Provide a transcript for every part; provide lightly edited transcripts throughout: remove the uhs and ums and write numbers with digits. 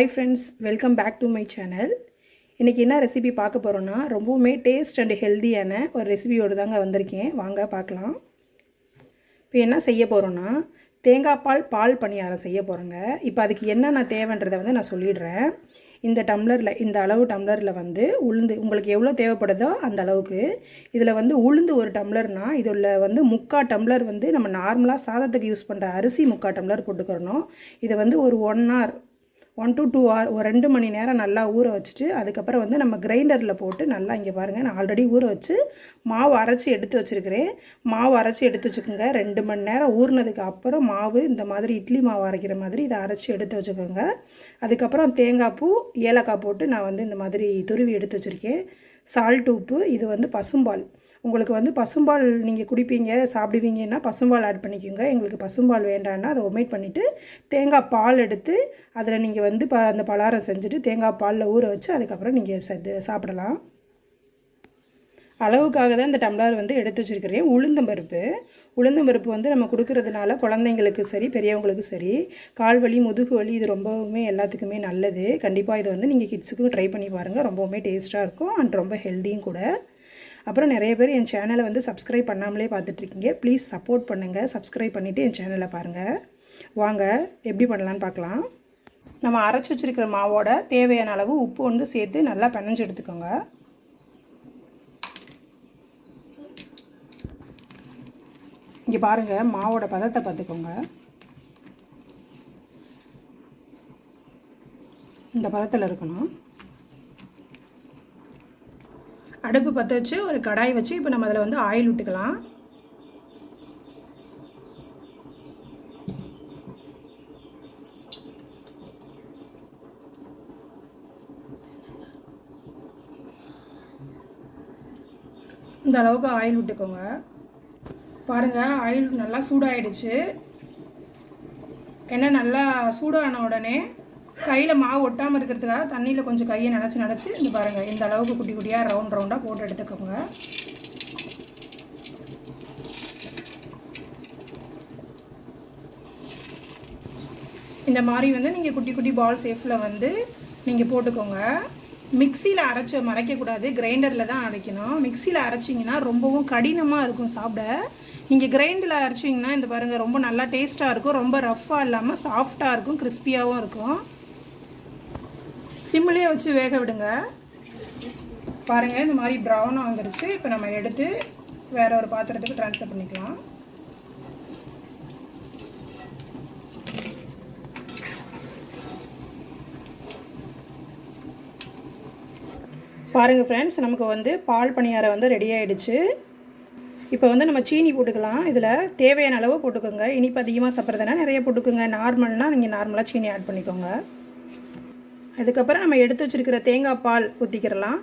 Hi friends, welcome back to my channel. இன்றைக்கி என்ன recipe பார்க்க போகிறோன்னா, ரொம்பவுமே டேஸ்ட் அண்ட் ஹெல்த்தியான ஒரு ரெசிபியோடு தாங்க வந்திருக்கேன். வாங்க பார்க்கலாம். இப்போ என்ன செய்ய போகிறோன்னா, தேங்காய் பால் பணியாரம் செய்ய போகிறேங்க. இப்போ அதுக்கு என்னென்ன தேவைன்றதை நான் சொல்லிடுறேன். இந்த டம்ளரில், இந்த அளவு டம்ளரில் உளுந்து உங்களுக்கு எவ்வளோ தேவைப்படுதோ அந்த அளவுக்கு. இதில் உளுந்து ஒரு டம்ளர்னால் இதில் 3/4 டம்ளர் நம்ம நார்மலாக சாதத்துக்கு யூஸ் பண்ணுற அரிசி 3/4 டம்ளர் போட்டுக்கிறணும். இதை ஒரு 1 hour 1 to 2 hour ஒரு 2 மணி நேரம் நல்லா ஊற வச்சுட்டு, அதுக்கப்புறம் நம்ம கிரைண்டரில் போட்டு நல்லா இங்கே பாருங்கள், நான் ஆல்ரெடி ஊற வச்சு மாவு அரைச்சி எடுத்து வச்சுருக்கிறேன். மாவு அரைச்சி எடுத்து வச்சுக்கோங்க. 2 மணி நேரம் ஊறினதுக்கு அப்புறம் மாவு இந்த மாதிரி இட்லி மாவு அரைக்கிற மாதிரி இதை அரைச்சி எடுத்து வச்சுக்கோங்க. அதுக்கப்புறம் தேங்காய் பூ, ஏலக்காய் போட்டு நான் இந்த மாதிரி துருவி எடுத்து வச்சுருக்கேன். சால்ட், உப்பு. இது பசும்பால். உங்களுக்கு பசும்பால் நீங்கள் குடிப்பீங்க சாப்பிடுவீங்கன்னா பசும்பால் ஆட் பண்ணிக்கோங்க. எங்களுக்கு பசும்பால் வேண்டான்னா அதை ஒமிட் பண்ணிவிட்டு தேங்காய் பால் எடுத்து அதில் நீங்கள் அந்த பலகாரம் செஞ்சுட்டு தேங்காய் பாலில் ஊற வச்சு அதுக்கப்புறம் நீங்கள் சாப்பிடலாம். அளவுக்காக தான் இந்த டம்ளர் எடுத்து வச்சுருக்கிறேன். உளுந்தம்பருப்பு நம்ம கொடுக்கறதுனால குழந்தைங்களுக்கு சரி, பெரியவங்களுக்கு சரி, கால் வலி, முதுகு வலி இது ரொம்பவுமே எல்லாத்துக்குமே நல்லது. கண்டிப்பாக இது நீங்கள் கிட்ஸுக்கும் ட்ரை பண்ணி பாருங்கள். ரொம்பவுமே டேஸ்ட்டாக இருக்கும் அண்ட் ரொம்ப ஹெல்த்தியும் கூட. அப்புறம் நிறைய பேர் என் சேனலை சப்ஸ்கிரைப் பண்ணாமலே பார்த்துட்ருக்கீங்க. ப்ளீஸ் சப்போர்ட் பண்ணுங்கள். சப்ஸ்கிரைப் பண்ணிவிட்டு என் சேனலை பாருங்கள். வாங்க எப்படி பண்ணலான்னு பார்க்கலாம். நம்ம அரைச்சி வச்சுருக்கிற மாவோட தேவையான அளவு உப்பு சேர்த்து நல்லா பிணைஞ்சு எடுத்துக்கோங்க. இங்கே பாருங்கள், மாவோட பதத்தை பார்த்துக்கோங்க. இந்த பதத்தில் இருக்கணும். அடுப்பு பற்ற வச்சு ஒரு கடாய் வச்சு இப்போ நம்ம அதில் ஆயில் விட்டுக்கலாம். இந்த அளவுக்கு ஆயில் விட்டுக்கோங்க. பாருங்கள், ஆயில் நல்லா சூடாகிடுச்சு. ஏன்னா நல்லா சூடான உடனே கையில் மாவு ஒட்டாமல் இருக்கிறதுக்காக தண்ணியில் கொஞ்சம் கையை நினச்சி இந்த பாருங்கள், இந்த அளவுக்கு குட்டி குட்டியாக ரவுண்டாக போட்டு எடுத்துக்கோங்க. இந்த மாதிரி நீங்கள் குட்டி குட்டி பால் ஷேப்பில் நீங்கள் போட்டுக்கோங்க. மிக்சியில் மறைக்கக்கூடாது, கிரைண்டரில் தான் அரைக்கணும். மிக்சியில் அரைச்சிங்கன்னா ரொம்பவும் கடினமாக இருக்கும் சாப்பிட. நீங்கள் கிரைண்டரில் அரைச்சிங்கன்னா இந்த பாருங்கள், ரொம்ப நல்லா டேஸ்ட்டாக இருக்கும். ரொம்ப ரஃப்பாக இல்லாமல் சாஃப்டாக இருக்கும், கிறிஸ்பியாகவும் இருக்கும். சிம்மிலே வச்சு வேக விடுங்க. பாருங்கள், இந்த மாதிரி ப்ரௌனாக வந்துடுச்சு. இப்போ நம்ம எடுத்து வேறு ஒரு பாத்திரத்துக்கு ட்ரான்ஸ்ஃபர் பண்ணிக்கலாம். பாருங்கள் ஃப்ரெண்ட்ஸ், நமக்கு பால் பணியாரம் ரெடி ஆகிடுச்சு. இப்போ நம்ம சீனி போட்டுக்கலாம். இதில் தேவையான அளவு போட்டுக்கோங்க. இனிப்பு அதிகமாக சாப்பிட்றதுனா நிறைய போட்டுக்கோங்க. நார்மல்னால் நீங்கள் நார்மலாக சீனி ஆட் பண்ணிக்கோங்க. அதுக்கப்புறம் நம்ம எடுத்து வச்சுருக்கிற தேங்காய் பால் ஊற்றிக்கிறலாம்.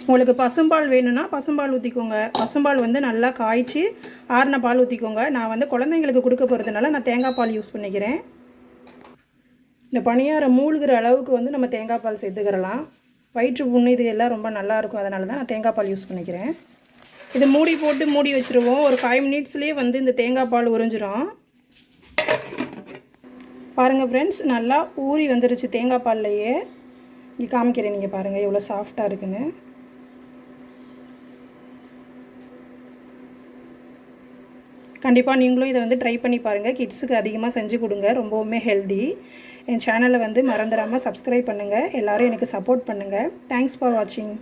உங்களுக்கு பசும்பால் வேணும்னா பசும்பால் ஊற்றிக்கோங்க. பசும்பால் நல்லா காய்ச்சி ஆறின பால் ஊற்றிக்கோங்க. நான் குழந்தைங்களுக்கு கொடுக்க போகிறதுனால நான் தேங்காய் பால் யூஸ் பண்ணிக்கிறேன். இந்த பணியாரம் மூழ்கிற அளவுக்கு நம்ம தேங்காய் பால் சேர்த்துக்கிறலாம். வயிற்று புண்ணு இது எல்லாம் ரொம்ப நல்லாயிருக்கும். அதனால தான் நான் தேங்காய் பால் யூஸ் பண்ணிக்கிறேன். இது மூடி வச்சுருவோம். ஒரு 5 minutesலேயே இந்த தேங்காய் பால் உறிஞ்சிரும். பாருங்கள் ஃப்ரெண்ட்ஸ், நல்லா ஊறி வந்துருச்சு தேங்காய் பால்லையே. இங்கே காமிக்கிறேன், நீங்கள் பாருங்கள் எவ்வளோ சாஃப்டாக இருக்குன்னு. கண்டிப்பாக நீங்களும் இதை ட்ரை பண்ணி பாருங்கள். கிட்ஸுக்கு அதிகமாக செஞ்சு கொடுங்க. ரொம்பவுமே ஹெல்தி. என் சேனலை மறந்துடாமல் சப்ஸ்கிரைப் பண்ணுங்கள். எல்லோரும் எனக்கு சப்போர்ட் பண்ணுங்கள். தேங்க்ஸ் ஃபார் வாட்சிங்.